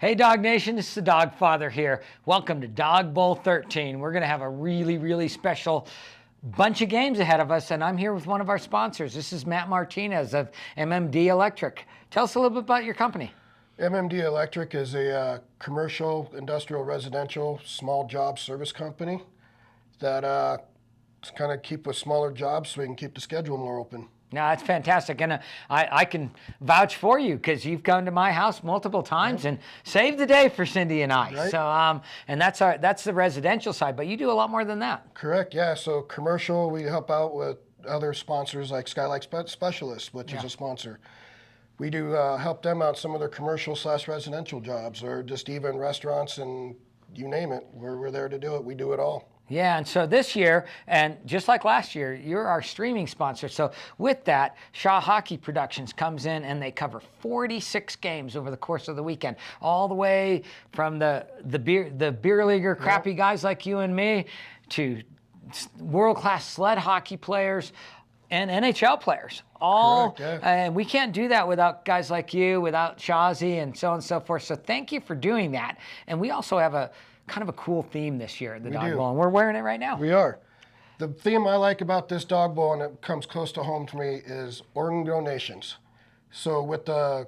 Hey Dog Nation, this is the Dog Father here. Welcome to Dog Bowl 13. We're going to have a really special bunch of games ahead of us, and I'm here with one of our sponsors. This is Matt Martinez of MMD Electric. Tell us a little bit about your company. MMD Electric is a commercial, industrial, residential, small job service company that kind of keep with smaller jobs so we can keep the schedule more open. No, that's fantastic, and I can vouch for you because you've come to my house multiple times and saved the day for Cindy and I. Right. So, and that's the residential side, but you do a lot more than that. Correct, yeah. So commercial, we help out with other sponsors like Skylight Specialists, which is a sponsor. We do help them out some of their commercial/residential jobs, or just even restaurants, and you name it. We're there to do it. We do it all. Yeah, and so this year, and just like last year, you're our streaming sponsor. So with that, Shaw Hockey Productions comes in and they cover 46 games over the course of the weekend, all the way from the beer leaguer crappy guys like you and me to world-class sled hockey players and NHL players. All, correct, yeah. And we can't do that without guys like you, without Shawzy and so on and so forth. So thank you for doing that. And we also have a kind of a cool theme this year at the Dog Bowl, and we're wearing it right now. We are. The theme I like about this Dog Bowl, and it comes close to home to me, is organ donations. So with the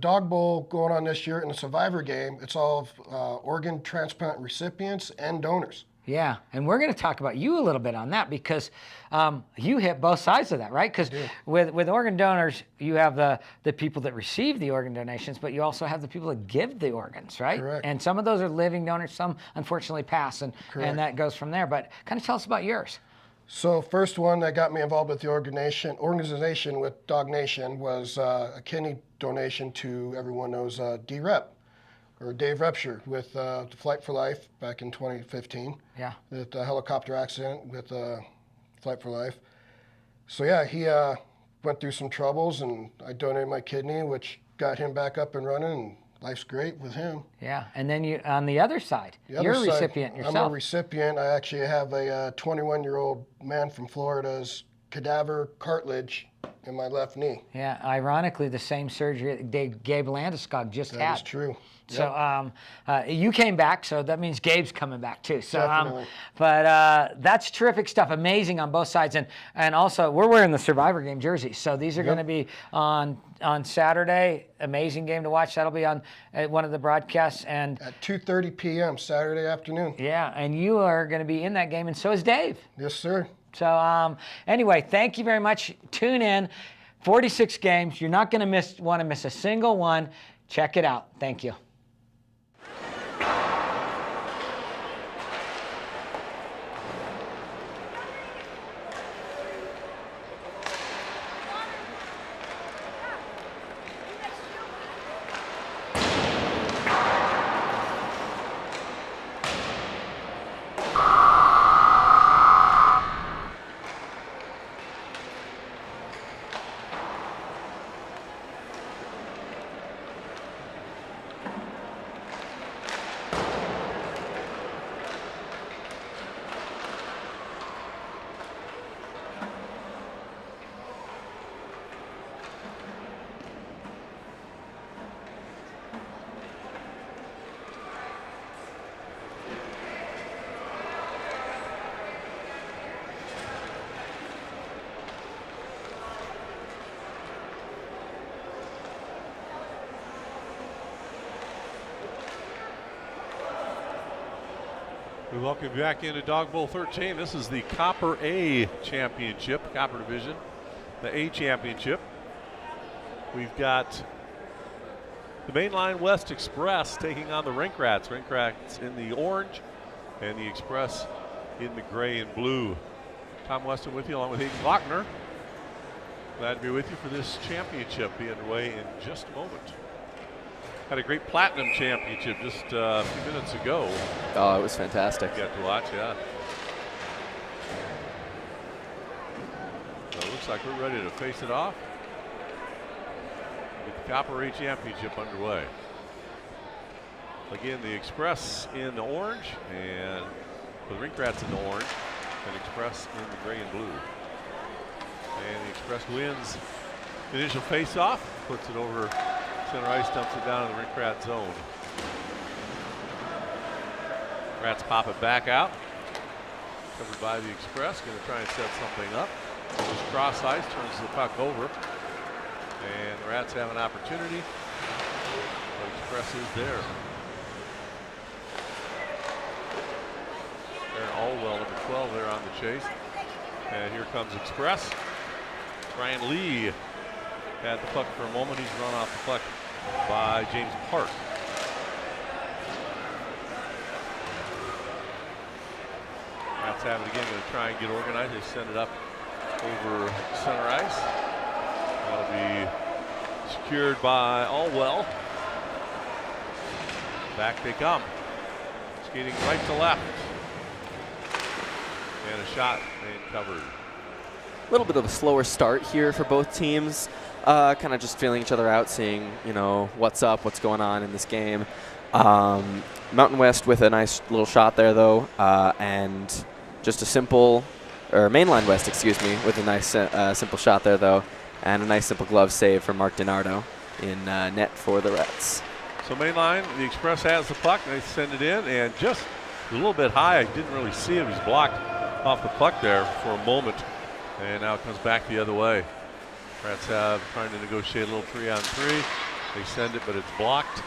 Dog Bowl going on this year in the Survivor game, it's all organ transplant recipients and donors. Yeah, and we're going to talk about you a little bit on that because you hit both sides of that, right? Because with organ donors, you have the people that receive the organ donations, but you also have the people that give the organs, right? Correct. And some of those are living donors, some unfortunately pass, and that goes from there. But kind of tell us about yours. So first one that got me involved with the organization with Dog Nation was a kidney donation to, everyone knows, D-Rep. Or Dave Repsher with the Flight for Life back in 2015. Yeah. The helicopter accident with Flight for Life. So yeah, he went through some troubles, and I donated my kidney, which got him back up and running, and life's great with him. Yeah, and then you on the other side, you're a recipient yourself. I'm a recipient. I actually have a 21-year-old man from Florida's cadaver cartilage in my left knee. Yeah, ironically, the same surgery that Gabe Landeskog just had. That is true. So you came back, so that means Gabe's coming back too. So, Definitely. But that's terrific stuff, amazing on both sides, and also we're wearing the Survivor game jerseys. So these are going to be on Saturday. Amazing game to watch. That'll be on one of the broadcasts and at 2:30 p.m. Saturday afternoon. Yeah, and you are going to be in that game, and so is Dave. Yes, sir. So anyway, thank you very much. Tune in. 46 games. You're not going to want to miss a single one. Check it out. Thank you. We welcome you back into Dog Bowl 13. This is the Copper A Championship, Copper Division, the A Championship. We've got the Mainline West Express taking on the Rink Rats. Rink Rats in the orange and the Express in the gray and blue. Tom Weston with you along with Hayden Glockner. Glad to be with you for this championship. Be underway in just a moment. Had a great Platinum Championship just a few minutes ago. Oh, it was fantastic. You got to watch, yeah. So it looks like we're ready to face it off. Get the Copper A Championship underway. Again, the Express in the orange, and the Rink Rats in the orange, and Express in the gray and blue. And the Express wins the initial face-off, puts it over center ice, dumps it down in the Rink Rat zone. Rats pop it back out. Covered by the Express. Going to try and set something up. Goes cross ice, turns the puck over. And the Rats have an opportunity. The Express is there. Aaron Allwell, number 12, there on the chase. And here comes Express. Ryan Lee had the puck for a moment. He's run off the puck by James Park. Rats have it again. Going to try and get organized. They send it up over center ice. That'll be secured by Allwell. Back they come. Skating right to left. And a shot and covered. A little bit of a slower start here for both teams. Kind of just feeling each other out, seeing, you know, what's up, what's going on in this game. Mountain West with a nice little shot there, though, and just a simple, or Mainline West, excuse me, with a nice simple shot there, though, and a nice simple glove save from Mark DiNardo in net for the Rats. So Mainline, the Express has the puck. They send it in, and just a little bit high. I didn't really see him. He's blocked off the puck there for a moment, and now it comes back the other way. Rats have trying to negotiate a little 3-on-3. They send it, but it's blocked.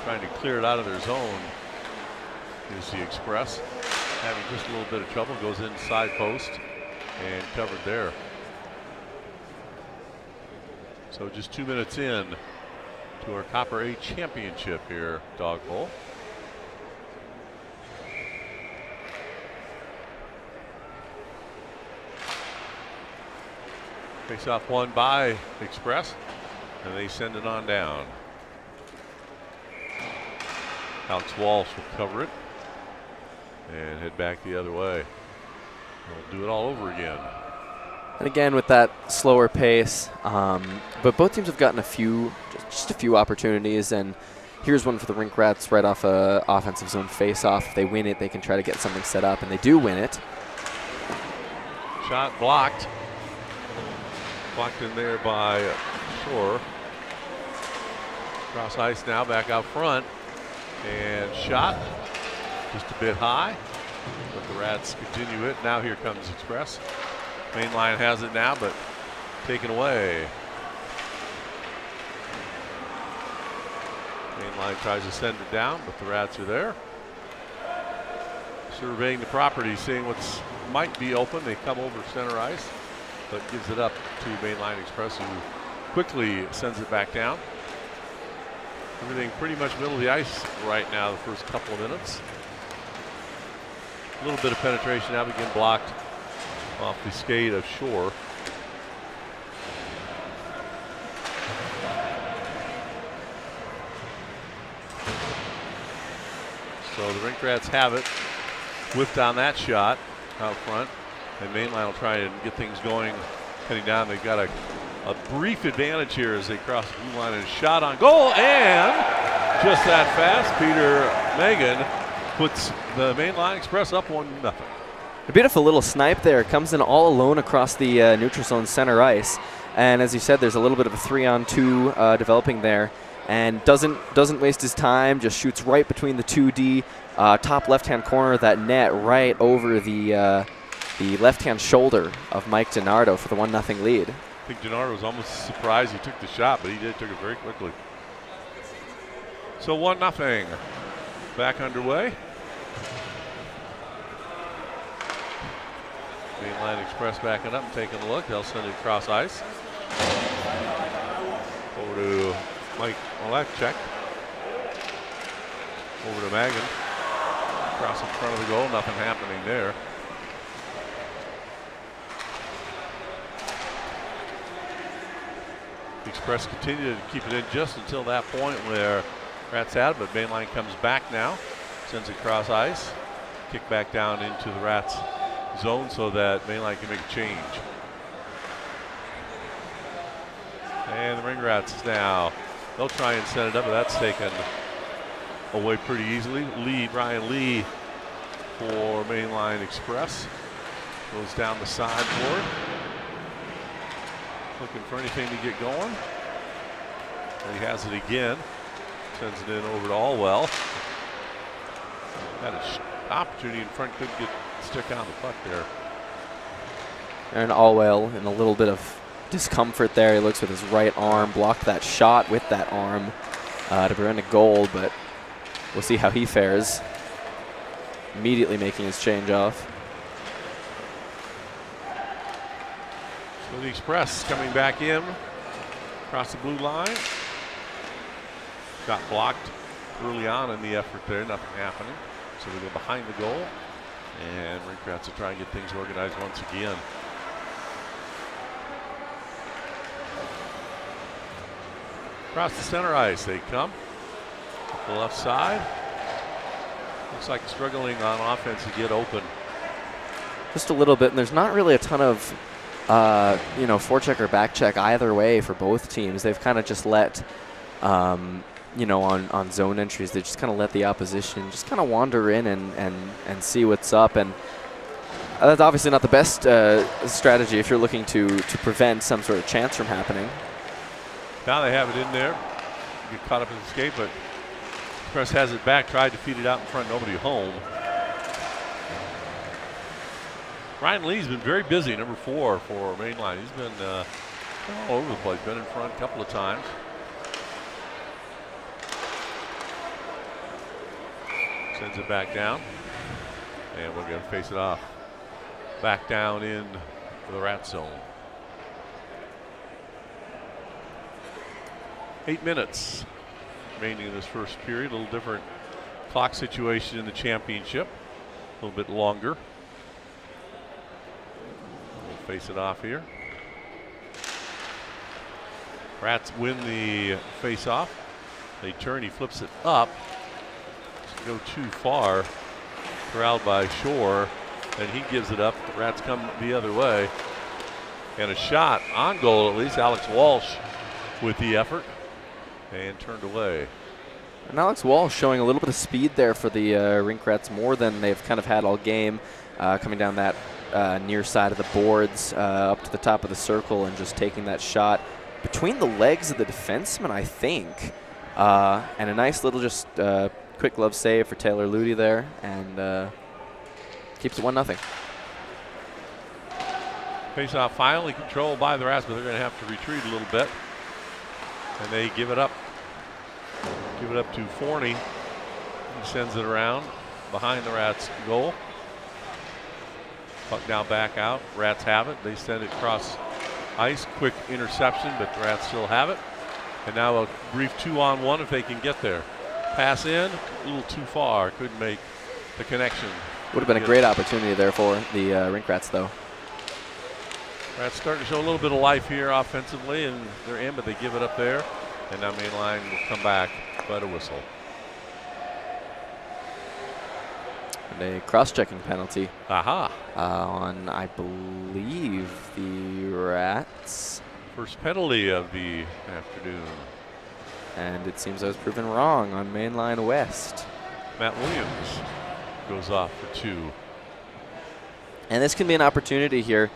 Trying to clear it out of their zone is the Express. Having just a little bit of trouble, goes inside post and covered there. So just 2 minutes in to our Copper A championship here, Dawg Bowl. Face off one by Express, and they send it on down. Alex Walsh will cover it and head back the other way. We'll do it all over again. And again, with that slower pace, but both teams have gotten just a few opportunities, and here's one for the Rink Rats right off a offensive zone face-off. If they win it, they can try to get something set up, and they do win it. Shot blocked. Blocked in there by Shore. Cross ice now, back out front. And shot just a bit high, but the Rats continue it. Now here comes Express. Mainline has it now, but taken away. Mainline tries to send it down, but the Rats are there. Surveying the property, seeing what's might be open. They come over center ice, but gives it up to Mainline Express, who quickly sends it back down. Everything pretty much middle of the ice right now the first couple of minutes. A little bit of penetration now, again blocked off the skate of Shore. So the Rink Rats have it. Whipped on that shot out front. And Mainline will try and get things going heading down. They've got a brief advantage here as they cross the blue line, and shot on goal, and just that fast, Peter Megan puts the Mainline Express up 1-0. A beautiful little snipe there. Comes in all alone across the neutral zone center ice, and as you said, there's a little bit of a 3-on-2 developing there, and doesn't waste his time. Just shoots right between the 2D, top left-hand corner of that net, right over the left-hand shoulder of Mike DiNardo for the 1-0 lead. I think DiNardo was almost surprised he took the shot, but he took it very quickly. So 1-0. Back underway. Mainline Express backing up and taking a look. They'll send it across ice. Over to Mike Malekchek. Over to Magan. Across in front of the goal. Nothing happening there. The Express continue to keep it in just until that point where Rats had it, but Mainline comes back now, sends it across ice, kick back down into the Rats zone so that Mainline can make a change. And the Ring Rats now, they'll try and set it up, but that's taken away pretty easily. Ryan Lee for Mainline Express goes down the sideboard. Looking for anything to get going. He has it again. Sends it in over to Allwell. Had an opportunity in front, couldn't get stick on the puck there. Aaron Allwell in a little bit of discomfort there. He looks with his right arm, blocked that shot with that arm to prevent a goal, but we'll see how he fares. Immediately making his change off. So the Express coming back in across the blue line. Got blocked early on in the effort there, nothing happening. So we go behind the goal, and Rinkrats will try and get things organized once again. Across the center ice they come. Up the left side. Looks like struggling on offense to get open. Just a little bit, and there's not really a ton of forecheck or backcheck either way for both teams. They've kind of just let on zone entries, they just kind of let the opposition just kind of wander in and see what's up. And that's obviously not the best strategy if you're looking to prevent some sort of chance from happening. Now they have it in there. Get caught up in the skate, but Press has it back, tried to feed it out in front, nobody home. Ryan Lee's been very busy, number 4 for Mainline. He's been all over the place, been in front a couple of times. Sends it back down, and we're going to face it off. Back down in the rat zone. 8 minutes remaining in this first period. A little different clock situation in the championship. A little bit longer. We'll face it off here. Rats win the face-off. They turn, he flips it up. Go too far, corralled by Shore, and he gives it up. The Rats come the other way, and a shot on goal at least. Alex Walsh with the effort and turned away. And Alex Walsh showing a little bit of speed there for the Rinkrats, more than they've kind of had all game, coming down that near side of the boards up to the top of the circle and just taking that shot between the legs of the defenseman, I think, and a nice little just quick glove save for Taylor Ludi there, and keeps it 1-0. Face-off finally controlled by the Rats, but they're going to have to retreat a little bit. And they give it up. Give it up to Forney. He sends it around behind the Rats' goal. Puck now back out. Rats have it. They send it across ice. Quick interception, but the Rats still have it. And now a brief 2-on-1 if they can get there. Pass in, a little too far. Couldn't make the connection. Would have been a great opportunity there for the Rinkrats, though. Rats starting to show a little bit of life here offensively, and they're in, but they give it up there. And now Mainline will come back, but a whistle. And a cross-checking penalty. Aha. On, I believe, the Rats. First penalty of the afternoon. And it seems I was proven wrong on Mainline West. Matt Williams goes off for 2. And this can be an opportunity here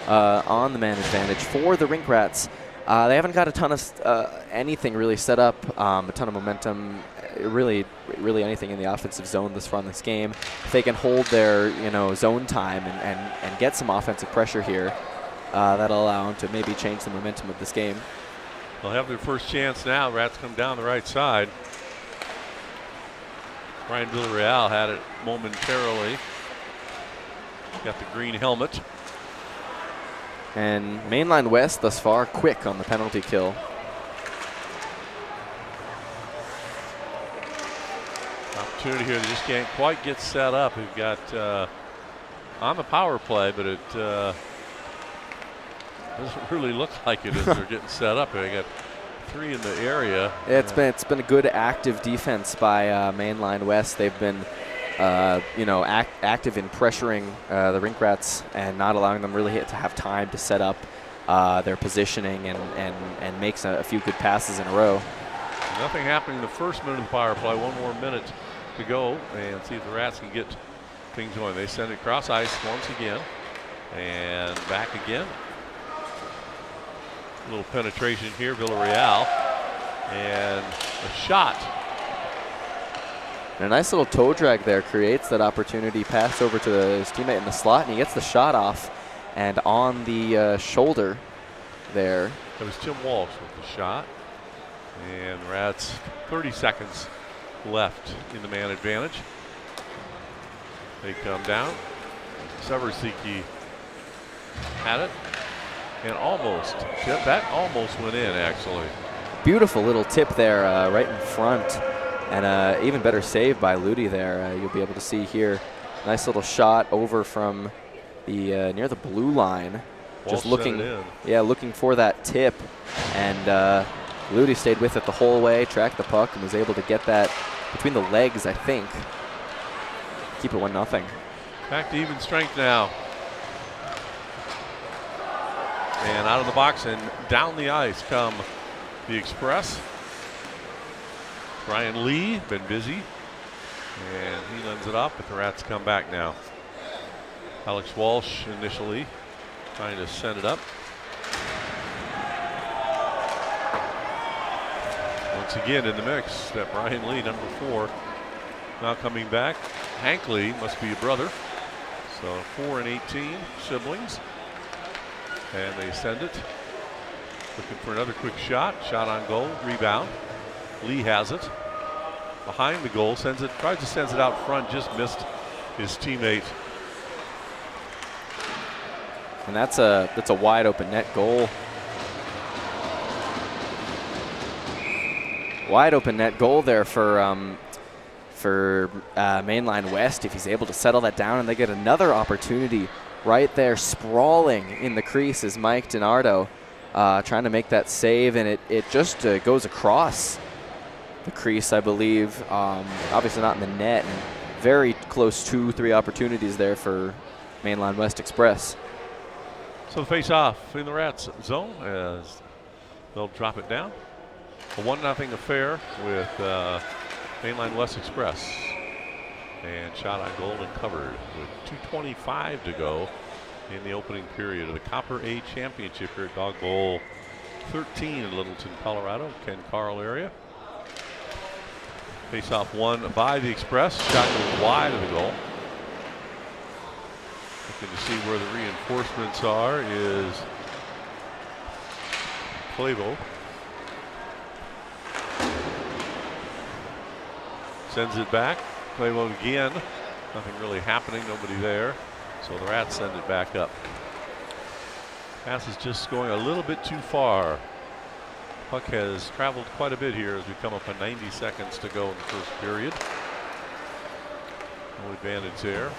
on the man advantage for the Rinkrats. They haven't got a ton of anything really set up, a ton of momentum, really anything in the offensive zone this far in this game. If they can hold their zone time and get some offensive pressure here, that'll allow them to maybe change the momentum of this game. They'll have their first chance now. Rats come down the right side. Ryan Villarreal had it momentarily. Got the green helmet. And Mainline West thus far quick on the penalty kill. Opportunity here. They just can't quite get set up. We've got on the power play, but it doesn't really look like it as they're getting set up. They got 3 in the area. Yeah, it's been a good active defense by Mainline West. They've been active in pressuring the Rinkrats and not allowing them really to have time to set up their positioning and makes a few good passes in a row. Nothing happening in the first minute of the power play. 1 more minute to go and see if the Rats can get things going. They send it across ice once again and back again. A little penetration here. Villarreal And a shot. And a nice little toe drag there creates that opportunity. Pass over to his teammate in the slot, and he gets the shot off. And on the shoulder there. That was Tim Walsh with the shot. And Rats 30 seconds left in the man advantage. They come down. Seversiki had it. And almost tip. That almost went in, actually. Beautiful little tip there right in front. And even better save by Ludi there. You'll be able to see here. Nice little shot over from the near the blue line. Just looking, looking for that tip. And Ludi stayed with it the whole way, tracked the puck, and was able to get that between the legs, I think. Keep it 1-0. Back to even strength now. And out of the box and down the ice come the Express. Brian Lee, been busy. And he lends it up, but the Rats come back now. Alex Walsh initially trying to send it up. Once again in the mix, that Brian Lee, number 4, now coming back. Hank Lee must be a brother. So 4 and 18 siblings. And they send it. Looking for another quick shot. Shot on goal. Rebound. Lee has it. Behind the goal. Sends it. Tries to send it out front. Just missed his teammate. And that's a wide open net goal. Wide open net goal there for Mainline West if he's able to settle that down, and they get another opportunity right there sprawling in the crease is Mike DiNardo trying to make that save, and it just goes across the crease, I believe. Obviously not in the net, and very close 2-3 opportunities there for Mainline West Express. So the face-off in the Rats zone as they'll drop it down. A 1-0 affair with Mainline West Express. And shot on goal and covered with 2:25 to go in the opening period of the Copper A Championship here at Dog Bowl 13 in Littleton, Colorado, Ken Carl area. Face-off won by the Express. Shot goes wide of the goal. Looking to see where the reinforcements are is Clavo. Sends it back. Clavo again. Nothing really happening. Nobody there. So the Rats send it back up. Pass is just going a little bit too far. Puck has traveled quite a bit here as we come up on 90 seconds to go in the first period. No advantage there.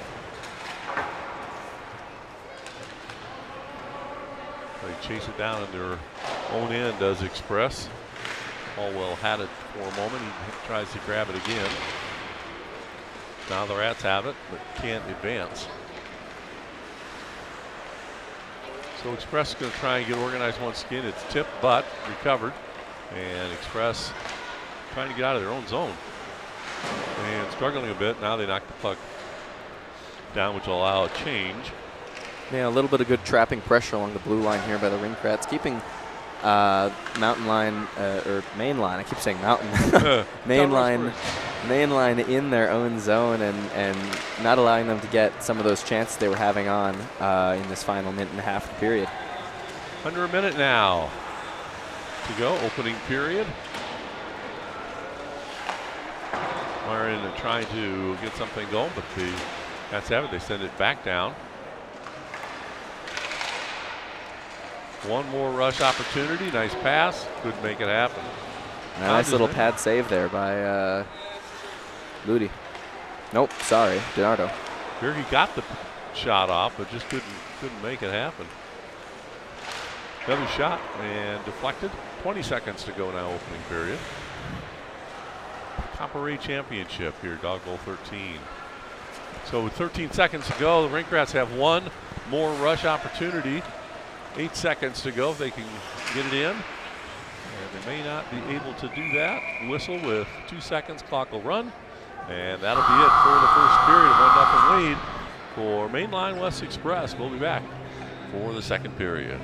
They chase it down in their own end, does Express. Hallwell had it for a moment. He tries to grab it again. Now the Rats have it, but can't advance. So Express is going to try and get organized once again. It's tipped, but recovered. And Express trying to get out of their own zone. And struggling a bit. Now they knock the puck down, which will allow a change. Yeah, a little bit of good trapping pressure along the blue line here by the Ring Rats, keeping mountain line or main line. I keep saying mountain. main line in their own zone and not allowing them to get some of those chances they were having on in this final minute and a half of the period. Under a minute now to go, opening period. Myron trying to get something going, but the Rats have it. They send it back down. One more rush opportunity. Nice pass. Couldn't make it happen. Nice little pad save there by Ludi. Nope, sorry, DiNardo. Here he got the shot off, but just couldn't make it happen. Another shot and deflected. 20 seconds to go now, opening period. Copper A Championship here, Dog Bowl 13. So with 13 seconds to go, the Rink Rats have one more rush opportunity. 8 seconds to go if they can get it in. And they may not be able to do that. Whistle with 2 seconds, clock will run. And that'll be it for the first period. 1-0 lead for Mainline West Express. We'll be back for the second period.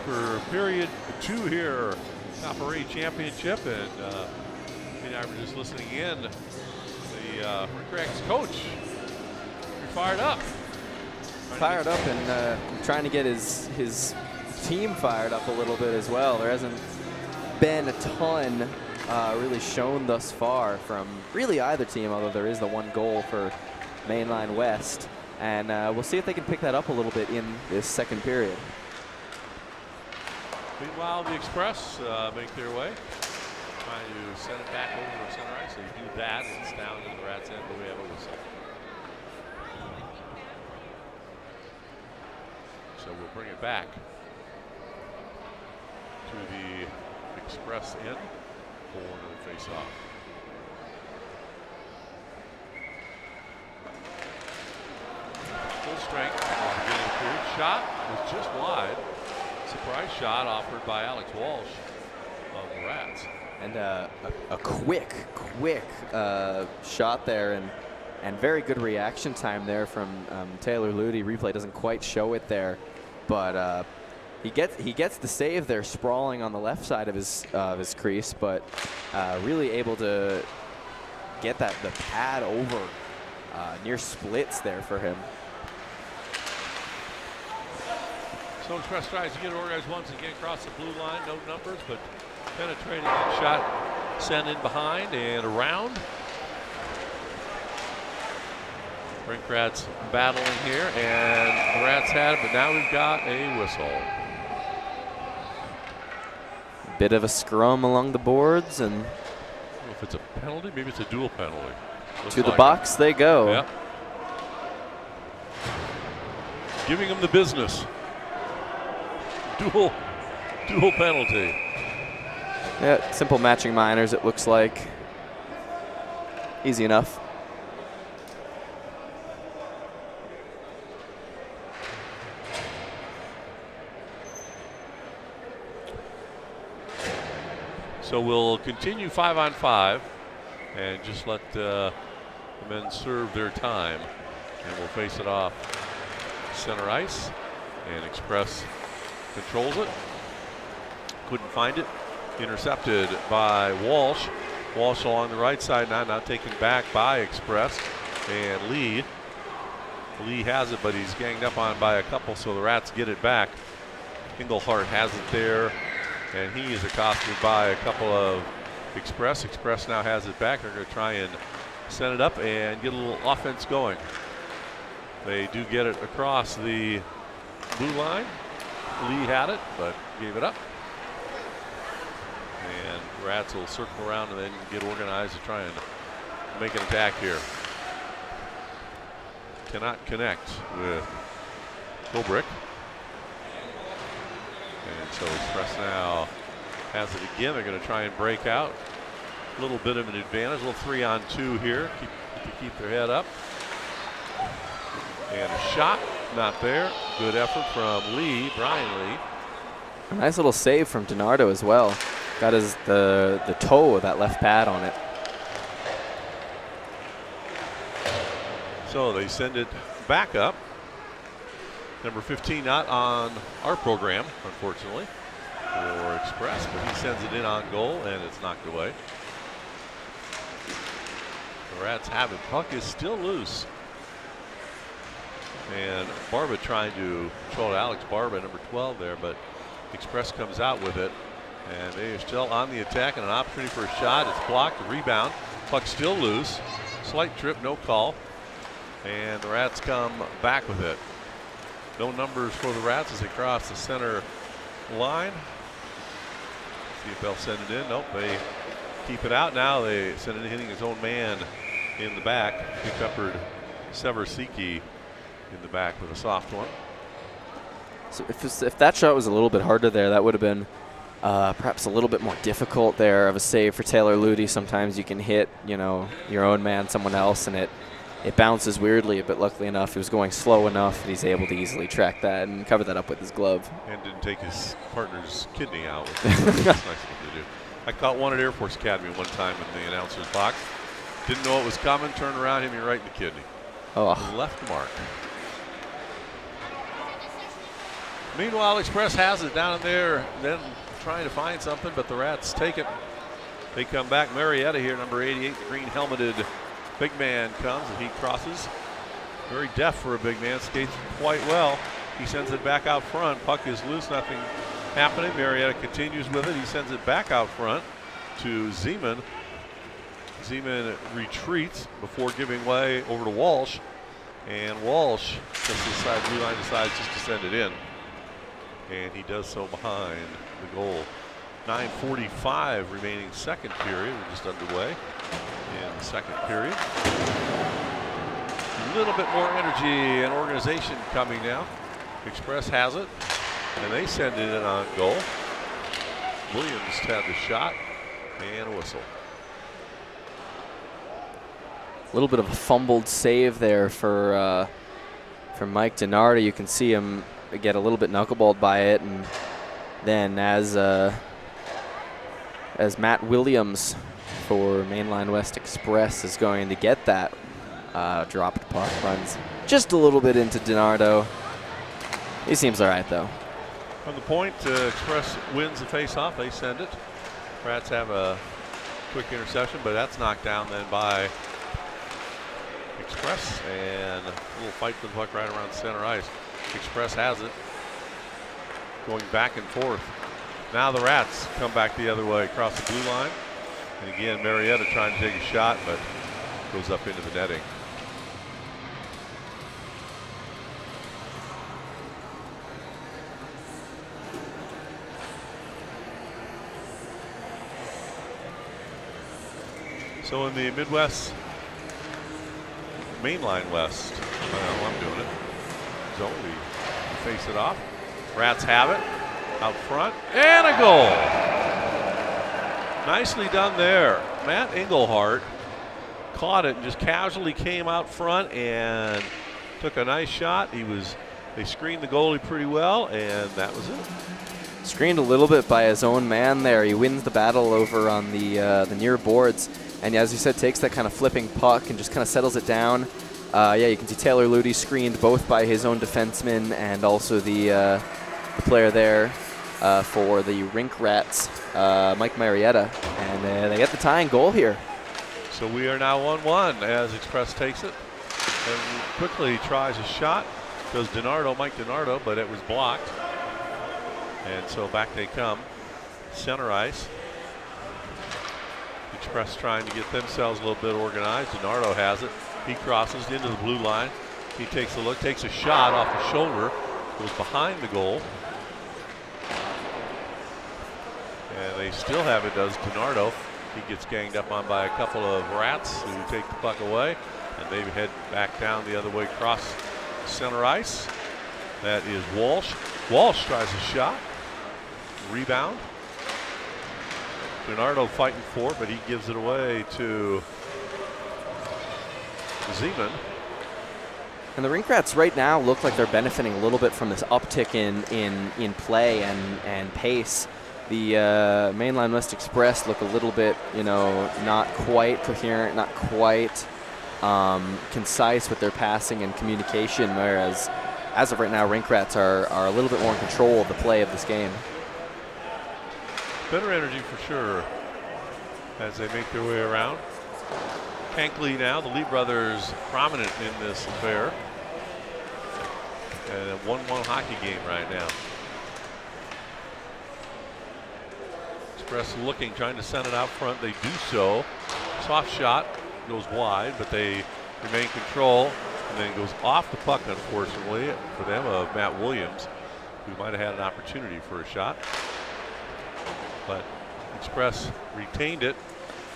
for period 2 here, Copper A Championship, and you and I were just listening in. The Rick coach, you're fired up. Fired up and trying to get his team fired up a little bit as well. There hasn't been a ton really shown thus far from really either team, although there is the one goal for Mainline West. And we'll see if they can pick that up a little bit in this second period. Meanwhile, the Express make their way. Trying to send it back over to center ice. So you do that, it's down to the Rats' end, but we have a whistle. So we'll bring it back to the Express end for another face-off. Full strength. Shot was just wide. Surprise shot offered by Alex Walsh of the Rats. And a quick shot there, and very good reaction time there from Taylor Ludy. Replay doesn't quite show it there, but he gets the save there, sprawling on the left side of his crease, but really able to get the pad over near splits there for him. So Express tries to get organized once again across the blue line, no numbers, but penetrating that shot, sent in behind and around. Rats battling here, and the Rats had it, but now we've got a whistle. Bit of a scrum along the boards, and I don't know if it's a penalty, maybe it's a dual penalty. to the box they go. Yep. Giving them the business. Dual penalty. Yeah, simple matching minors, it looks like. Easy enough. So we'll continue 5-on-5 and just let the men serve their time. And we'll face it off center ice, and Express controls it. Couldn't find it. Intercepted by Walsh. Walsh along the right side now taken back by Express. And Lee has it, but he's ganged up on by a couple, so the Rats get it back. Englehart has it there, and he is accosted by a couple of Express. Express now has it back. They're going to try and send it up and get a little offense going. They do get it across the blue line. Lee had it, but gave it up. And Rats will circle around and then get organized to try and make an attack here. Cannot connect with Kobrick. And so Express now has it again. They're going to try and break out. A little bit of an advantage, a little 3-on-2 here to keep their head up. And a shot, not there. Good effort from Brian Lee. A nice little save from DiNardo as well. Got the toe of that left pad on it. So they send it back up. Number 15 not on our program, unfortunately, for Express, but he sends it in on goal, and it's knocked away. The Rats have it. Puck is still loose. And Barba trying to control Alex Barba, number 12 there, but Express comes out with it. And they are still on the attack, and an opportunity for a shot. It's blocked, a rebound. Puck still loose. Slight trip, no call. And the Rats come back with it. No numbers for the Rats as they cross the center line. See if they'll send it in. Nope, they keep it out. Now they send it in, hitting his own man in the back. He peppered Seversiki in the back with a soft one. So if that shot was a little bit harder there, that would have been perhaps a little bit more difficult there of a save for Taylor Ludy. Sometimes you can hit, your own man, someone else, and it bounces weirdly, but luckily enough, he was going slow enough that he's able to easily track that and cover that up with his glove. And didn't take his partner's kidney out. That's nice of him to do. I caught one at Air Force Academy one time in the announcer's box. Didn't know it was coming, turned around, hit me right in the kidney. Oh. Left mark. Meanwhile, Express has it down there, then trying to find something, but the Rats take it. They come back. Marietta here, number 88, the green helmeted big man comes and he crosses. Very deft for a big man, skates quite well. He sends it back out front. Puck is loose, nothing happening. Marietta continues with it. He sends it back out front to Zeman. Zeman retreats before giving way over to Walsh. And Walsh, just inside the blue line, decides just to send it in. And he does so behind the goal. 9:45 remaining second period. We're just underway in the second period. A little bit more energy and organization coming now. Express has it, and they send it in on goal. Williams had the shot and a whistle. A little bit of a fumbled save there for Mike DiNardo. You can see him get a little bit knuckleballed by it, and then as Matt Williams for Mainline West Express is going to get that dropped puck, runs just a little bit into DiNardo. He seems all right though. From the point, Express wins the face-off. They send it. Rats have a quick interception, but that's knocked down then by Express, and a little fight for the puck right around center ice. Express has it, going back and forth. Now the Rats come back the other way across the blue line, and again Marietta trying to take a shot, but goes up into the netting. So in the Midwest, Mainline West, I'm doing it. So we face it off. Rats have it out front, and a goal. Nicely done there. Matt Engelhart caught it and just casually came out front and took a nice shot. They screened the goalie pretty well, and that was it. Screened a little bit by his own man there. He wins the battle over on the near boards, and as you said, takes that kind of flipping puck and just kind of settles it down. Yeah, you can see Taylor Ludy screened both by his own defenseman and also the player there for the Rink Rats, Mike Marietta, and they get the tying goal here. So we are now 1-1 as Express takes it and quickly tries a shot. Goes Mike DiNardo, but it was blocked. And so back they come, center ice. Express trying to get themselves a little bit organized. DiNardo has it. He crosses into the blue line. He takes a look, takes a shot off the shoulder, goes behind the goal. And they still have it, does DiNardo. He gets ganged up on by a couple of Rats who take the puck away, and they head back down the other way across center ice. That is Walsh. Walsh tries a shot. Rebound. DiNardo fighting for it, but he gives it away to Zeman. And the Rink Rats right now look like they're benefiting a little bit from this uptick in play and pace. The Mainline West Express look a little bit, not quite coherent, not quite concise with their passing and communication, whereas as of right now, Rink Rats are a little bit more in control of the play of this game. Better energy for sure as they make their way around. Hankley now, the Lee brothers prominent in this affair. And a 1-1 hockey game right now. Express looking, trying to send it out front. They do so. Soft shot goes wide, but they remain control. And then it goes off the puck, unfortunately, for them, of Matt Williams, who might have had an opportunity for a shot. But Express retained it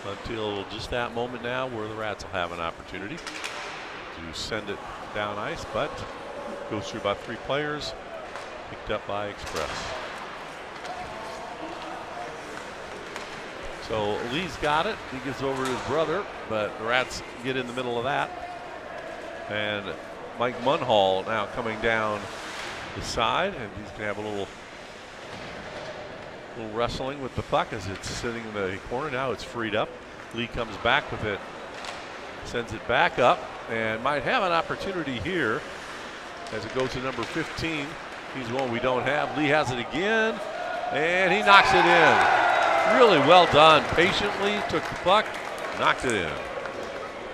until just that moment now where the Rats will have an opportunity to send it down ice, but goes through about 3 players, picked up by Express. So Lee's got it. He gives it over to his brother, but the Rats get in the middle of that. And Mike Munhall now coming down the side, and he's going to have a little wrestling with the puck as it's sitting in the corner. Now it's freed up. Lee comes back with it, sends it back up, and might have an opportunity here as it goes to number 15, He's the one we don't have. Lee has it again, and he knocks it in. Really well done. Patiently took the puck, knocked it in.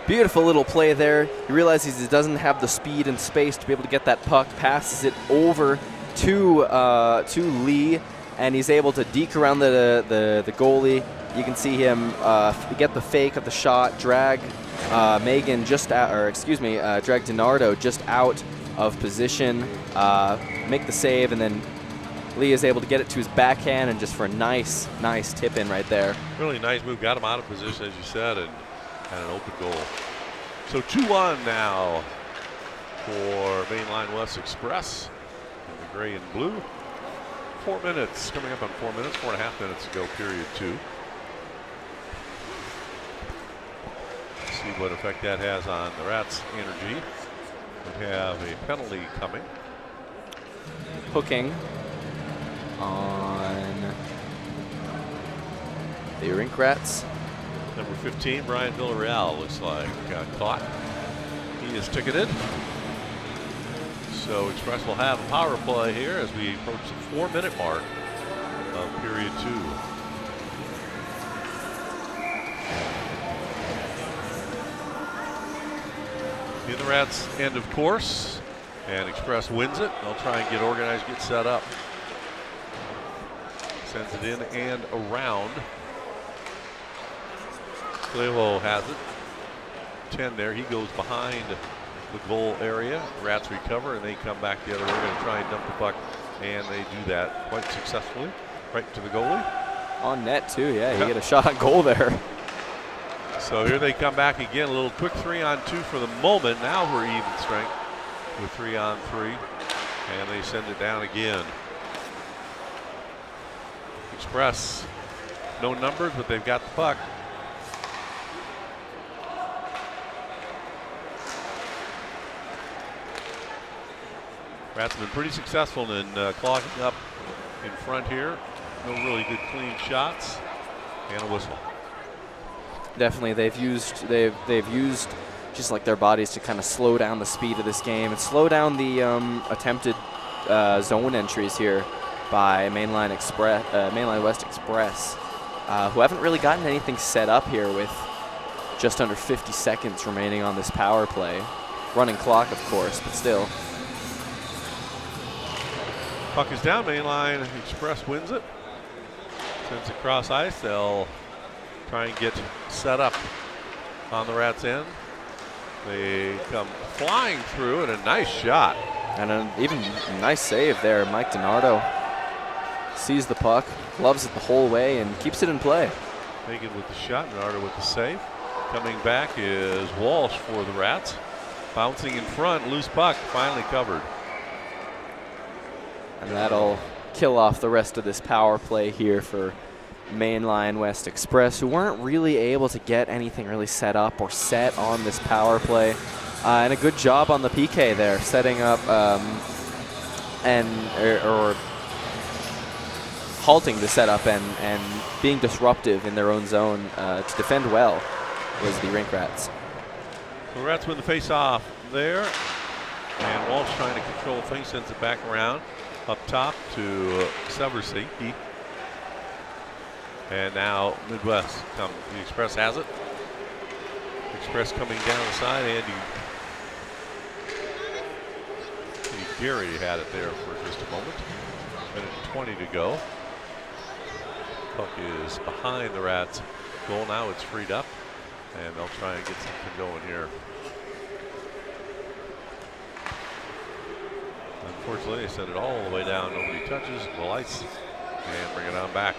Beautiful little play there. He realizes he doesn't have the speed and space to be able to get that puck, passes it over to Lee, and he's able to deke around the goalie. You can see him get the fake of the shot, drag drag DiNardo just out of position, make the save, and then Lee is able to get it to his backhand, and just for a nice tip in right there. Really nice move. Got him out of position, as you said, and had an open goal. So 2-1 now for Mainline West Express in the gray and blue. 4 minutes, coming up on 4 minutes, 4.5 minutes to go, period 2. Let's see what effect that has on the Rats' energy. We have a penalty coming. Hooking on the Rink Rats. Number 15, Brian Villarreal, looks like got caught. He is ticketed. So Express will have a power play here as we approach the 4-minute mark of period 2. In the Rats' end of course, and Express wins it. They'll try and get organized, get set up. Sends it in and around. Clevo has it. 10 there. He goes behind the goal area. Rats recover and they come back the other way. They're going to try and dump the puck, and they do that quite successfully. Right to the goalie. On net too, yeah. You get a shot on goal there. So here they come back again. A little quick 3-on-2 for the moment. Now we're even strength with 3-on-3, and they send it down again. Express, no numbers, but they've got the puck. Rats have been pretty successful in clogging up in front here. No really good clean shots, and a whistle. Definitely, they've used just like their bodies to kind of slow down the speed of this game and slow down the attempted zone entries here by Mainline West Express, who haven't really gotten anything set up here with just under 50 seconds remaining on this power play. Running clock, of course, but still. Puck is down. Mainline Express wins it. Sends it across ice. They'll try and get set up on the Rats' end. They come flying through, and a nice shot. And an even nice save there. Mike DiNardo sees the puck, loves it the whole way, and keeps it in play. Hagen with the shot, DiNardo with the save. Coming back is Walsh for the Rats. Bouncing in front, loose puck, finally covered. And that'll kill off the rest of this power play here for Mainline West Express, who weren't really able to get anything really set up or set on this power play. And a good job on the PK there, setting up or halting the setup and being disruptive in their own zone to defend well was the Rink Rats. The Rats win the face-off there. And Walsh trying to control things, sends it back around. Up top to Seversey. And now Midwest come. The Express has it. Express coming down the side. Andy Gary had it there for just a moment. Minute 20 to go. Puck is behind the Rats' goal. Now it's freed up, and they'll try and get something going here. Unfortunately, they send it all the way down. Nobody touches. Well, ice and bring it on back.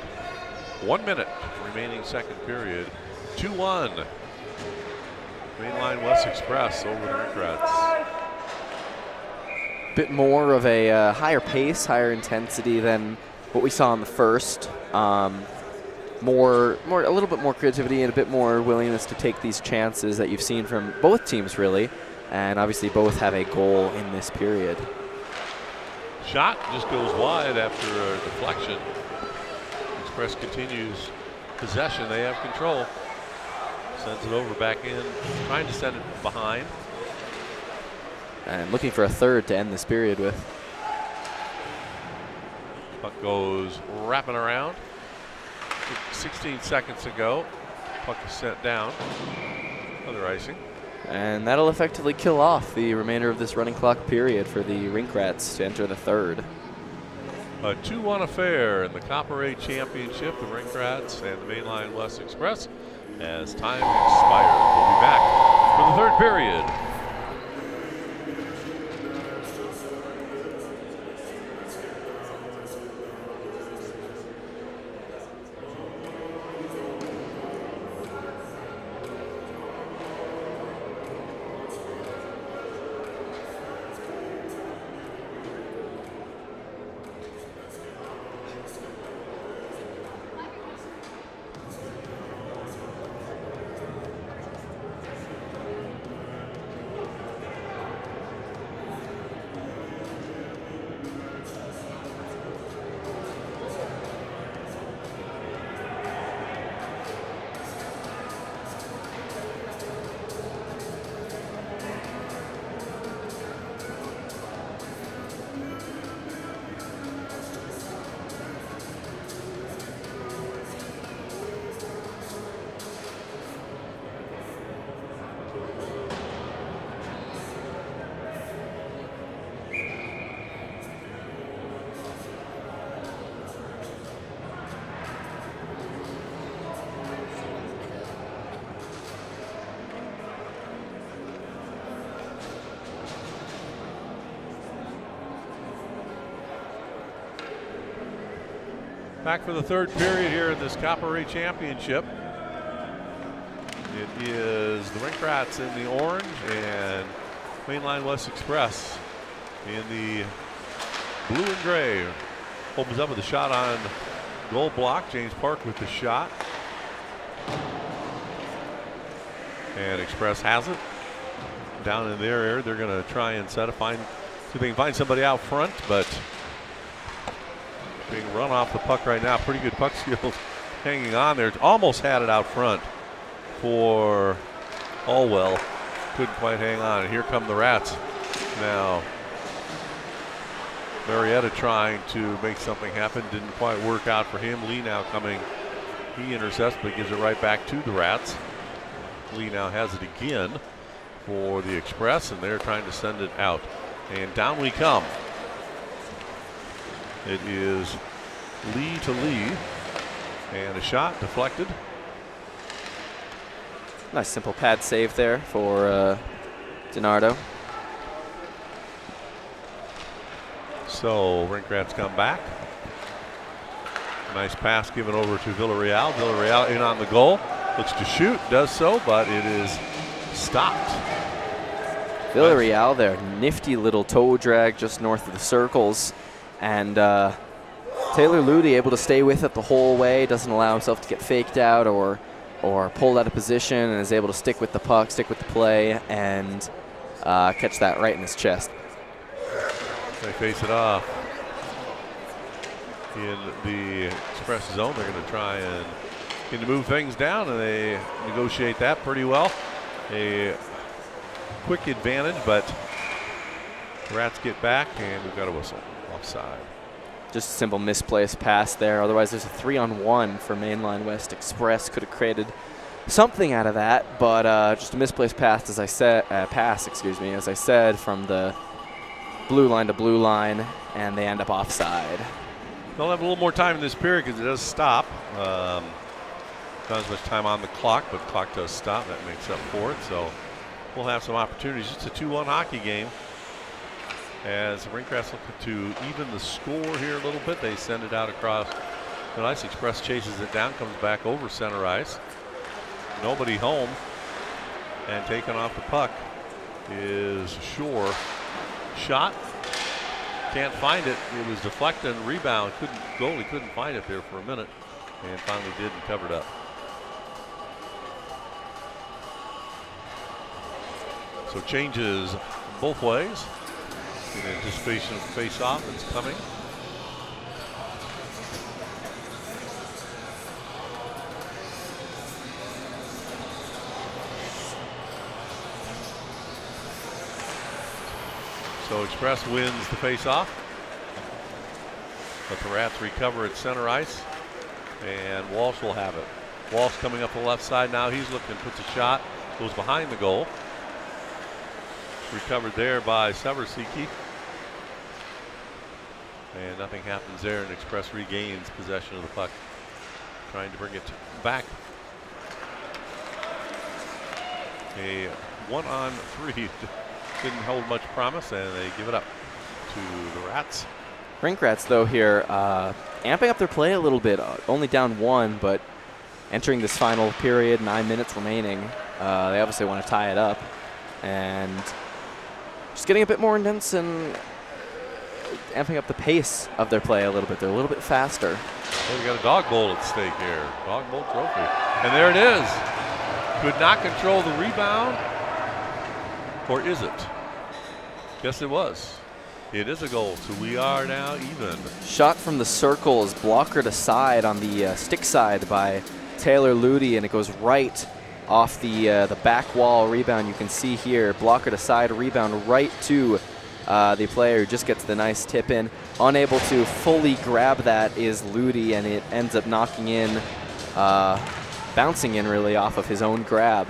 1 minute remaining second period. 2-1. Mainline West Express over the Rink Rats. Bit more of a higher pace, higher intensity than what we saw in the first. A little bit more creativity and a bit more willingness to take these chances that you've seen from both teams, really. And obviously, both have a goal in this period. Shot just goes wide after a deflection. Express continues possession. They have control. Sends it over back in, trying to send it behind. And looking for a third to end this period with. Puck goes wrapping around. 16 seconds to go. Puck is sent down. Other icing. And that'll effectively kill off the remainder of this running clock period for the Rink Rats to enter the third. A 2-1 affair in the Copper A Championship, the Rink Rats and the Mainline West Express, as time expired. We'll be back for the third period. Back for the third period here in this Copper A Championship. It is the Rink Rats in the orange and Mainline West Express in the blue and gray. Opens up with a shot on goal block. James Park with the shot. And Express has it. Down in their area, they're going to try and see if they can find somebody out front, but being run off the puck right now. Pretty good puck skills hanging on there. Almost had it out front for Allwell. Couldn't quite hang on. And here come the Rats. Now, Marietta trying to make something happen. Didn't quite work out for him. Lee now coming. He intercepts, but gives it right back to the Rats. Lee now has it again for the Express, and they're trying to send it out. And down we come. It is Lee to Lee, and a shot deflected. Nice simple pad save there for DiNardo. So Rink Rats come back. Nice pass given over to Villarreal. Villarreal in on the goal. Looks to shoot, does so, but it is stopped. Villarreal there, nifty little toe drag just north of the circles. And Taylor Ludi able to stay with it the whole way, doesn't allow himself to get faked out or pulled out of position, and is able to stick with the puck, stick with the play, and catch that right in his chest. They face it off in the Express zone. They're going to try and move things down, and they negotiate that pretty well. A quick advantage, but Rats get back, and we've got a whistle. Offside. Just a simple misplaced pass there. Otherwise, there's a 3-on-1 for Mainline West Express. Could have created something out of that, but just a misplaced pass, as I said, as I said, from the blue line to blue line, and they end up offside. They'll have a little more time in this period because it does stop. Not as much time on the clock, but the clock does stop. That makes up for it. So we'll have some opportunities. It's a 2-1 hockey game. As the Rink Rats look to even the score here a little bit, they send it out across the ice. Express chases it down, comes back over center ice. Nobody home, and taken off the puck is Shore. Shot, can't find it. It was deflected and rebound. Goalie couldn't find it there for a minute, and finally did and covered up. So changes both ways. In anticipation of the face-off that's coming. So Express wins the face-off. But the Rats recover at center ice, and Walsh will have it. Walsh coming up the left side now. He's looking, puts a shot, goes behind the goal. Recovered there by Seversiki. And nothing happens there, and Express regains possession of the puck, trying to bring it back. A 1-on-3 didn't hold much promise, and they give it up to the Rats. Rink Rats, though, here amping up their play a little bit. Only down 1, but entering this final period, 9 minutes remaining. They obviously want to tie it up, and just getting a bit more intense and amping up the pace of their play a little bit. They're a little bit faster. Well, we got a Dawg Bowl at stake here. Dawg Bowl trophy. And there it is. Could not control the rebound. Or is it? Yes, it was. It is a goal, so we are now even. Shot from the circle is blockered aside on the stick side by Taylor Ludi, and it goes right off the back wall. Rebound you can see here, blockered aside, rebound right to the player who just gets the nice tip in. Unable to fully grab that is Ludi, and it ends up knocking in, bouncing in really off of his own grab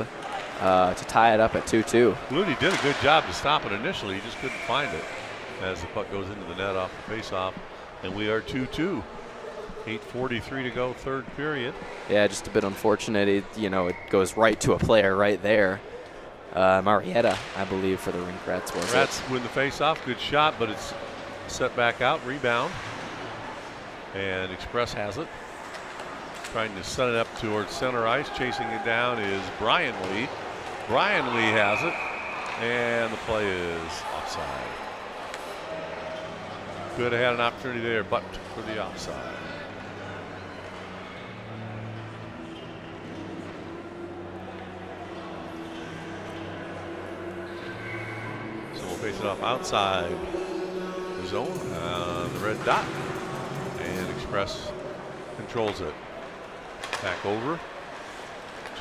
to tie it up at 2-2. Ludi did a good job to stop it initially. He just couldn't find it as the puck goes into the net off the faceoff. And we are 2-2. 8:43 to go, third period. Yeah, just a bit unfortunate. It goes right to a player right there. Marietta, I believe, for the Rink Rats was Rats win the faceoff. Good shot, but it's set back out. Rebound. And Express has it. Trying to set it up towards center ice. Chasing it down is Brian Lee. Brian Lee has it. And the play is offside. Could have had an opportunity there, but for the offside. Face it off outside the zone on the red dot, and Express controls it. Back over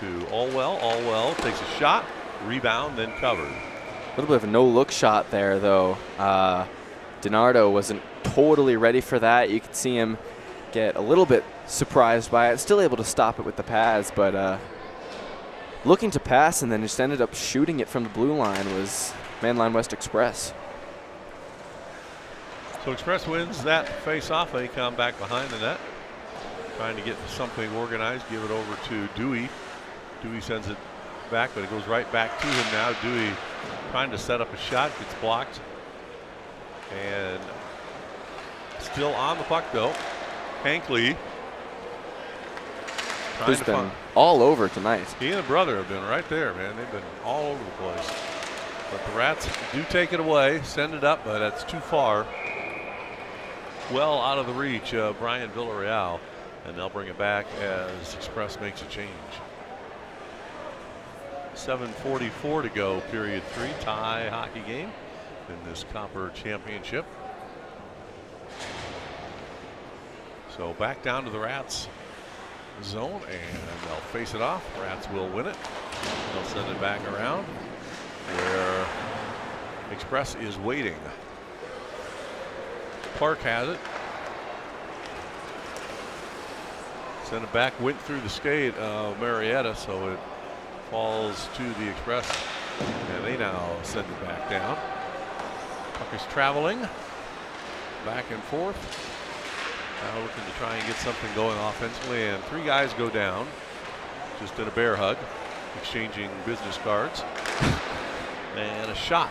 to Allwell. Allwell takes a shot, rebound, then covered. A little bit of a no-look shot there, though. DiNardo wasn't totally ready for that. You could see him get a little bit surprised by it. Still able to stop it with the pads, but looking to pass and then just ended up shooting it from the blue line was Mainline West Express. So Express wins that face-off. They come back behind the net, trying to get something organized, give it over to Dewey. Dewey sends it back, but it goes right back to him now. Dewey trying to set up a shot, gets blocked. And still on the puck, though. Hankley. Who's been all over tonight. He and a brother have been right there, man. They've been all over the place. But the Rats do take it away, send it up, but that's too far. Well out of the reach of Brian Villarreal, and they'll bring it back as Express makes a change. 7:44 to go, period 3, tie hockey game in this Copper Championship. So back down to the Rats zone, and they'll face it off. Rats will win it. They'll send it back around where Express is waiting. Park has it. Send it back, went through the skate of Marietta, so it falls to the Express, and they now send it back down. Puck is traveling back and forth. Now looking to try and get something going offensively, and 3 guys go down just in a bear hug, exchanging business cards. And a shot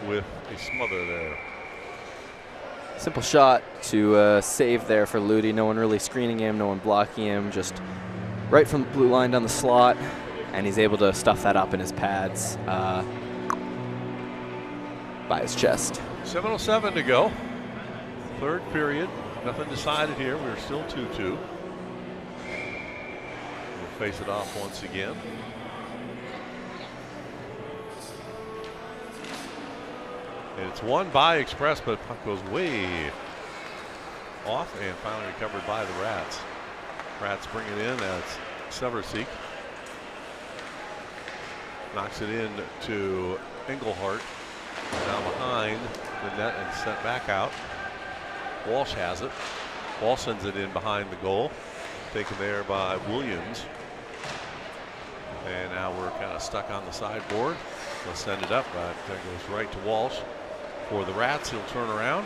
with a smother there. Simple shot to save there for Ludi. No one really screening him, no one blocking him, just right from the blue line down the slot, and he's able to stuff that up in his pads by his chest. 7:07 to go. Third period. Nothing decided here. We're still 2-2. We'll face it off once again. And it's won by Express, but puck goes way off and finally recovered by the Rats. Rats bring it in. That's Seversik. Knocks it in to Engelhart. Now behind the net and sent back out. Walsh has it. Walsh sends it in behind the goal. Taken there by Williams. And now we're kind of stuck on the sideboard. They'll send it up, but that goes right to Walsh. For the Rats, he'll turn around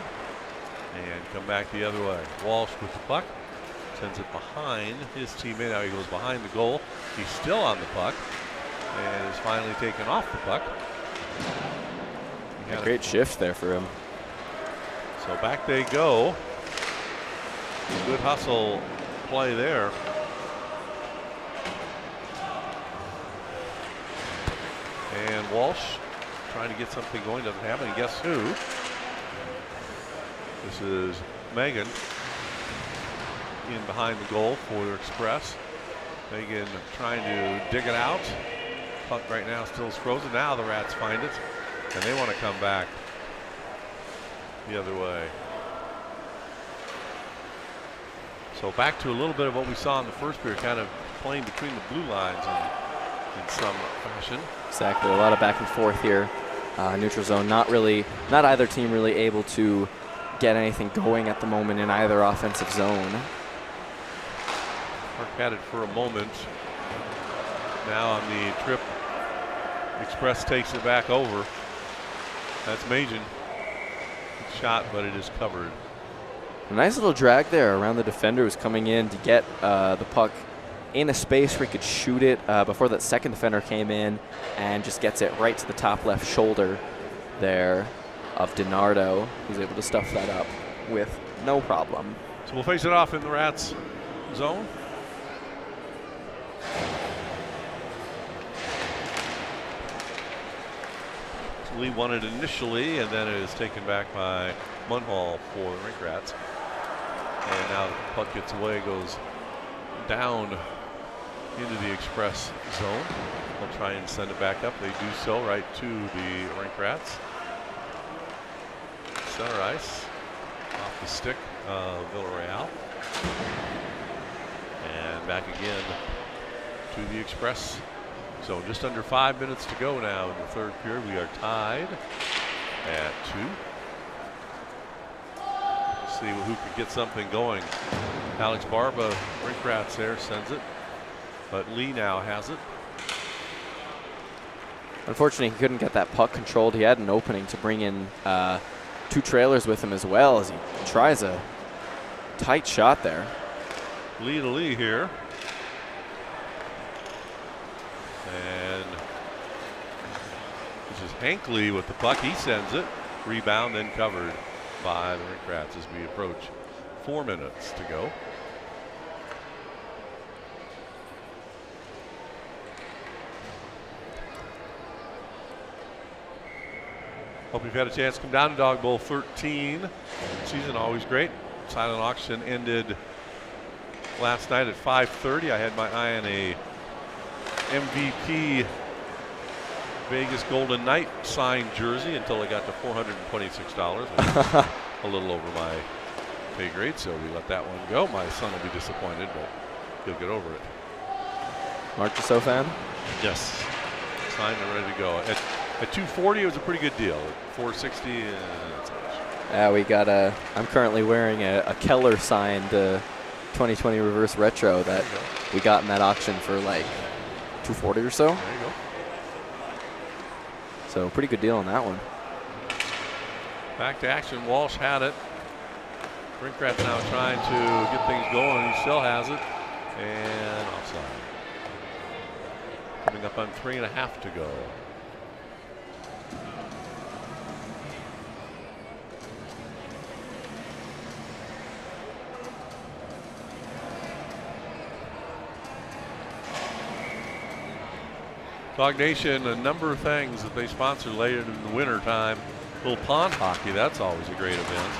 and come back the other way. Walsh with the puck. Sends it behind his teammate. Now he goes behind the goal. He's still on the puck and is finally taken off the puck. A great shift there for him. So back they go. Good hustle play there. And Walsh trying to get something going, doesn't have it. And guess who? This is Megan in behind the goal for Express. Megan trying to dig it out. Puck right now still is frozen. Now the Rats find it, and they want to come back the other way. So back to a little bit of what we saw in the first period, kind of playing between the blue lines in some fashion. Exactly, a lot of back and forth here. Neutral zone, not either team really able to get anything going at the moment in either offensive zone. Mark had it for a moment. Now on the trip, Express takes it back over. That's Majin. Good shot, but it is covered. A nice little drag there around the defender who's coming in to get the puck in a space where he could shoot it before that second defender came in, and just gets it right to the top left shoulder there of DiNardo, who's able to stuff that up with no problem. So we'll face it off in the Rats zone. So Lee won it initially, and then it is taken back by Munhall for the Rink Rats. And now the puck gets away, goes down into the Express zone. They'll try and send it back up. They do so right to the Rink Rats. Center ice, off the stick of Villarreal. And back again to the Express zone. Just under 5 minutes to go now in the third period. We are tied at 2. See who could get something going. Alex Barba, Rink Rats there, sends it. But Lee now has it. Unfortunately, he couldn't get that puck controlled. He had an opening to bring in 2 trailers with him as well as he tries a tight shot there. Lee to Lee here. And this is Hankley with the puck. He sends it. Rebound, then covered by the Rink Rats as we approach 4 minutes to go. Hope you've had a chance to come down to Dog Bowl 13. Season always great. Silent auction ended last night at 5:30. I had my eye on a MVP Vegas Golden Knight signed jersey until I got to $426. A little over my pay grade, so we let that one go. My son will be disappointed, but he'll get over it. Mark Deso fan? Yes. Signed and ready to go. At $240, it was a pretty good deal. At $460, that's much. Yeah, we got I'm currently wearing a Keller signed 2020 reverse retro that we got in that auction for like $240 or so. There you go. So pretty good deal on that one. Back to action. Walsh had it. Rink Rats now trying to get things going. He still has it. And offside. Coming up on 3.5 to go. Dog Nation, a number of things that they sponsor later in the winter time. Little pond hockey, that's always a great event.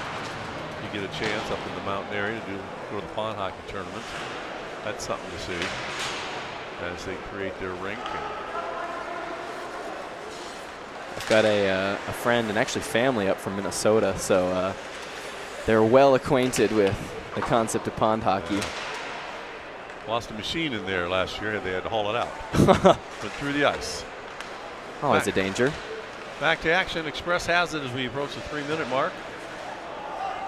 You get a chance up in the mountain area to go to the pond hockey tournament. That's something to see as they create their rink. I've got a friend and actually family up from Minnesota, so they're well acquainted with the concept of pond hockey. Lost a machine in there last year. They had to haul it out. Went through the ice. Always a danger. Back to action. Express has it as we approach the 3-minute mark.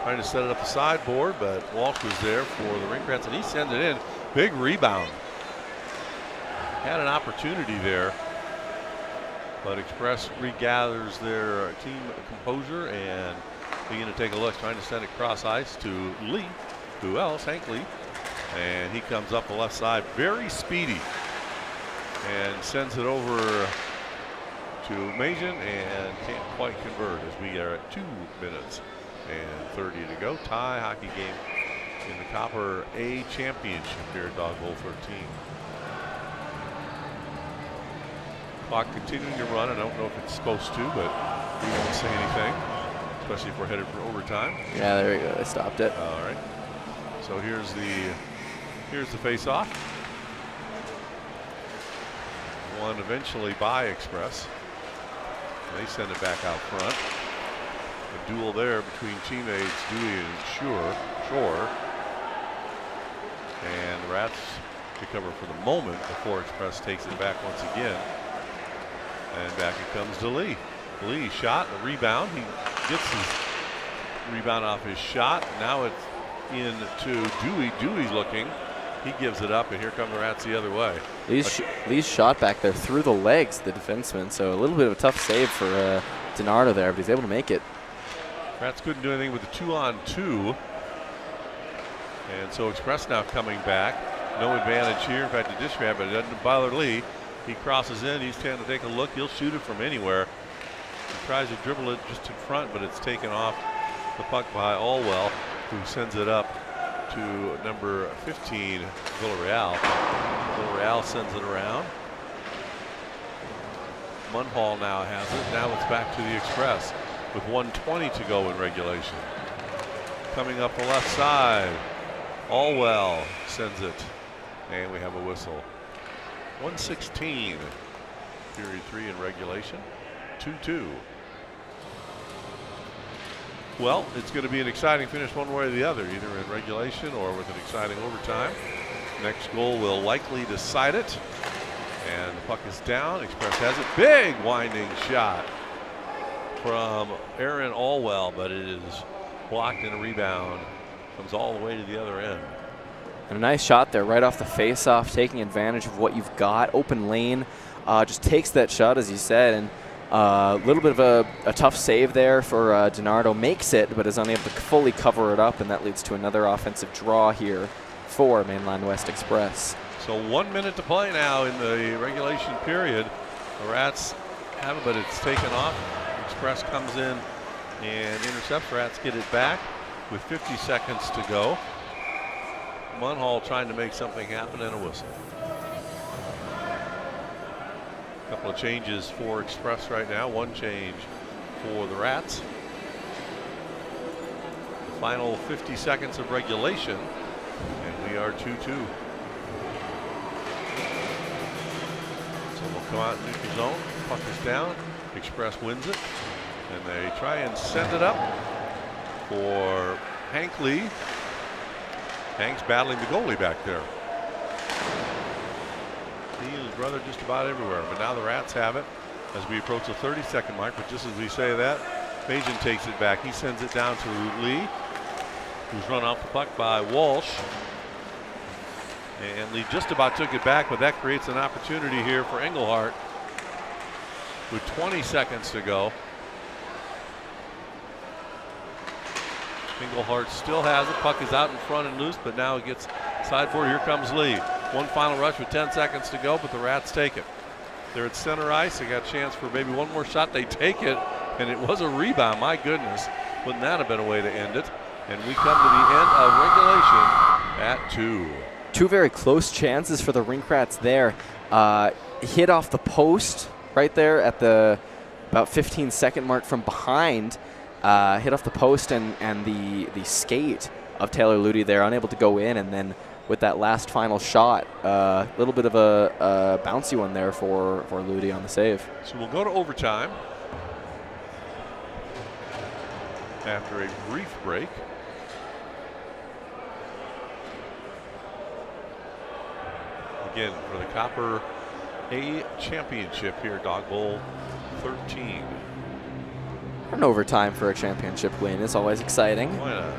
trying to set it up the sideboard, but Walsh was there for the Ring Rats, and he sends it in. Big rebound. Had an opportunity there, but Express regathers their team composure and begin to take a look, trying to send it cross ice to Lee. Who else? Hank Lee. And he comes up the left side, very speedy, and sends it over to Majan and can't quite convert as we are at 2 minutes and 30 to go. Tie hockey game in the Copper A Championship here at Dawg Bowl 13. Clock continuing to run. I don't know if it's supposed to, but we won't say anything, especially if we're headed for overtime. Yeah, there we go. They stopped it. All right. So here's the face-off. Won eventually by Express. They send it back out front. A duel there between teammates Dewey and Shore. And the Rats recover for the moment before Express takes it back once again. And back it comes to Lee. Lee shot, a rebound. He gets his rebound off his shot. Now it's into Dewey. Dewey's looking. He gives it up, and here come the Rats the other way. Lee's shot back there through the legs, the defenseman. So a little bit of a tough save for DiNardo there, but he's able to make it. Rats couldn't do anything with the 2-on-2. And so Express now coming back. No advantage here. In fact, a dish grab, but it doesn't bother Lee. He crosses in. He's trying to take a look. He'll shoot it from anywhere. He tries to dribble it just in front, but it's taken off the puck by Allwell, who sends it up to number 15, Villarreal. Villarreal sends it around. Munhall now has it. Now it's back to the Express with 1:20 to go in regulation. Coming up the left side, Allwell sends it, and we have a whistle. 1:16, period 3 in regulation, 2-2. Well, it's going to be an exciting finish one way or the other, either in regulation or with an exciting overtime. Next goal will likely decide it. And the puck is down. Express has it. Big winding shot from Aaron Allwell, but it is blocked in a rebound. Comes all the way to the other end. And a nice shot there right off the face-off, taking advantage of what you've got. Open lane, just takes that shot, as you said, and a little bit of a tough save there for DiNardo. Makes it, but is unable to fully cover it up, and that leads to another offensive draw here for Mainline West Express. So 1 minute to play now in the regulation period. The Rats have it, but it's taken off. Express comes in and intercepts. Rats get it back with 50 seconds to go. Munhall trying to make something happen, and a whistle. A couple of changes for Express right now. One change for the Rats. The final 50 seconds of regulation, and we are 2-2. So we'll come out in neutral zone. Puck is down. Express wins it, and they try and send it up for Hank Lee. Hank's battling the goalie back there. He and his brother just about everywhere, but now the Rats have it as we approach the 30-second mark. But just as we say that, Majan takes it back. He sends it down to Lee, who's run off the puck by Walsh. And Lee just about took it back, but that creates an opportunity here for Engelhart with 20 seconds to go. Engelhart still has it. Puck is out in front and loose, but now it gets sideboard. Here comes Lee. One final rush with 10 seconds to go, but the Rats take it. They're at center ice. They got a chance for maybe one more shot. They take it, and it was a rebound. My goodness, wouldn't that have been a way to end it? And we come to the end of regulation at 2. Two very close chances for the Rink Rats there. Hit off the post right there at the about 15-second mark from behind. Hit off the post and the skate of Taylor Ludi there, unable to go in, and then with that last final shot, a little bit of a bouncy one there for Ludi on the save. So we'll go to overtime after a brief break. Again, for the Copper A Championship here, Dawg Bowl 13. an overtime for a championship win. It's always exciting. Why not?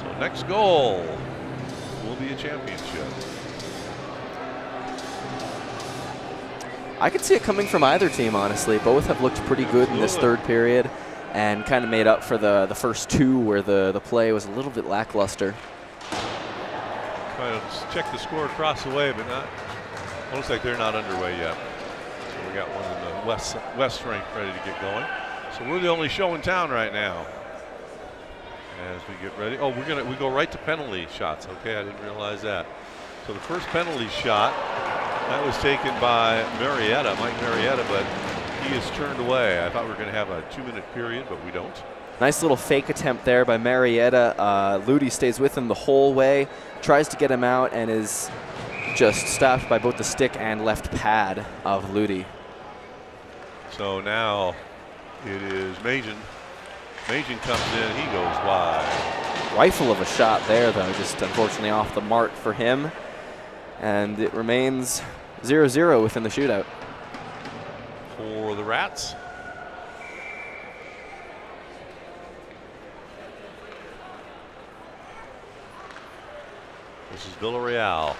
So next goal will be a championship. I could see it coming from either team, honestly. Both have looked pretty good in this third period and kind of made up for the first two where the play was a little bit lackluster. Trying to check the score across the way, but not. Looks like they're not underway yet. So we got one in the west rink ready to get going. So we're the only show in town right now. As we get ready, oh, we go right to penalty shots. Okay, I didn't realize that. So the first penalty shot, that was taken by Mike Marietta, but he is turned away. I thought we were going to have a 2-minute period, but we don't. Nice little fake attempt there by Marietta. Ludi stays with him the whole way, tries to get him out, and is just stopped by both the stick and left pad of Ludi. So now it is Majin. Majin comes in, he goes wide. Rifle of a shot there, though, just unfortunately off the mark for him. And it remains 0-0 within the shootout. For the Rats. This is Villarreal.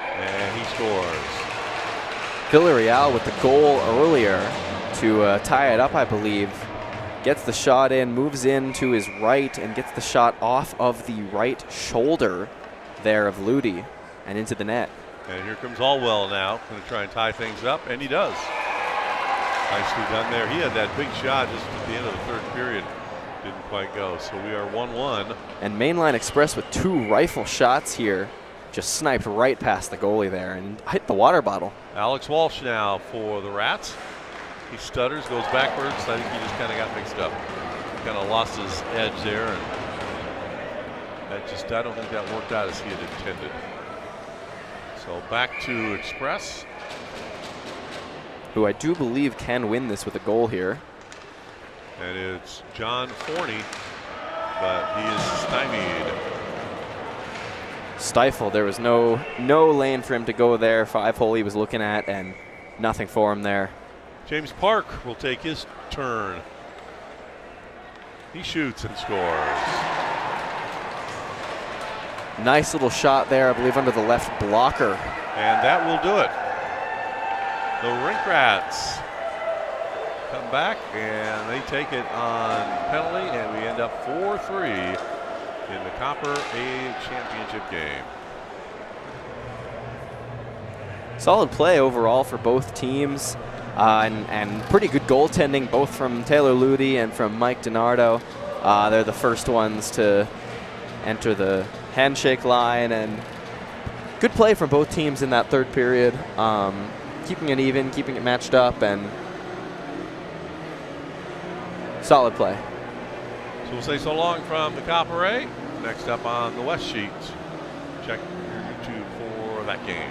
And he scores. Villarreal with the goal earlier to tie it up, I believe. Gets the shot in, moves in to his right, and gets the shot off of the right shoulder there of Ludi and into the net. And here comes Allwell now, going to try and tie things up, and he does. Nicely done there. He had that big shot just at the end of the third period. Didn't quite go, so we are 1-1. And Mainline Express with 2 rifle shots here. Just sniped right past the goalie there and hit the water bottle. Alex Walsh now for the Rats. He stutters, goes backwards. I think he just kind of got mixed up. Kind of lost his edge there, and I don't think that worked out as he had intended. So back to Express, who I do believe can win this with a goal here. And it's John Forney, but he is stymied. Stifled. There was no lane for him to go there. 5-hole he was looking at, and nothing for him there. James Park will take his turn. He shoots and scores. Nice little shot there, I believe, under the left blocker. And that will do it. The Rink Rats come back, and they take it on penalty, and we end up 4-3 in the Copper A championship game. Solid play overall for both teams. And pretty good goaltending, both from Taylor Ludi and from Mike DiNardo. They're the first ones to enter the handshake line, and good play from both teams in that third period. Keeping it even, keeping it matched up, and solid play. So we'll say so long from the Copper A. Next up on the West sheet, check your YouTube for that game.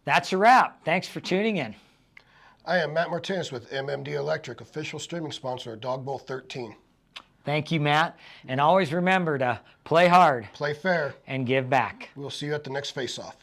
That's a wrap. Thanks for tuning in. I am Matt Martinez with MMD Electric, official streaming sponsor of Dog Bowl 13. Thank you, Matt. And always remember to play hard, Play fair. and give back. We'll see you at the next face-off.